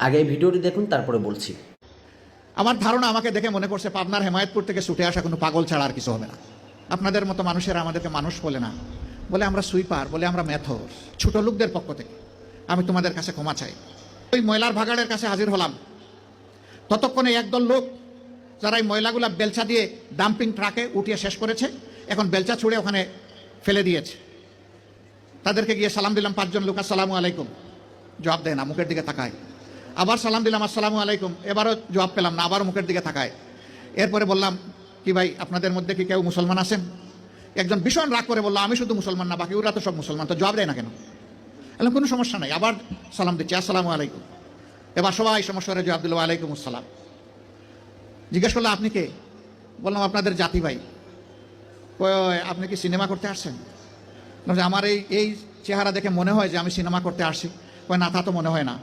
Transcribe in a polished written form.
আগে এই ভিডিওটি দেখুন, তারপরে বলছি। আমার ধারণা আমাকে দেখে মনে করছে পাবনার হেমায়েতপুর থেকে ছুটে আসা কোনো পাগল ছাড়া আর কিছু হবে না। আপনাদের মতো মানুষেরা আমাদেরকে মানুষ বলে না, বলে আমরা সুইপার, বলে আমরা মেথর। ছোট লোকদের পক্ষ থেকে আমি তোমাদের কাছে ক্ষমা চাই। ওই ময়লার ভাগাড়ের কাছে হাজির হলাম, ততক্ষণে একদল লোক যারা এই ময়লাগুলা বেলচা দিয়ে ডাম্পিং ট্রাকে উঠিয়ে শেষ করেছে, এখন বেলচা ছুঁড়ে ওখানে ফেলে দিয়েছে। তাদেরকে গিয়ে সালাম দিলাম, 5 জন লোক আসসালামু আলাইকুম, জবাব দেয় না, মুখের দিকে তাকায়। আবার সালাম দিলাম আসসালামু আলাইকুম, এবারও জবাব পেলাম না, আবার মুখের দিকে তাকায়। এরপরে বললাম, কি ভাই আপনাদের মধ্যে কি কেউ মুসলমান আছেন? একজন ভীষণ রাগ করে বললো, আমি শুধু মুসলমান না, বাকি ওরা তো সব মুসলমান, তো জবাব দেয় না কেন? বললাম কোনো সমস্যা নাই, আবার সালাম দিচ্ছি আসসালামু আলাইকুম। এবার সবাই সমস্যা করে জবাব দিল ওয়ালাইকুম আসসালাম। জিজ্ঞেস করলো আপনি কে? বললাম আপনাদের জাতি ভাই। আপনি কি সিনেমা করতে আসছেন? আমার এই চেহারা দেখে মনে হয় যে আমি সিনেমা করতে আসছি। না, তা তো মনে হয় না।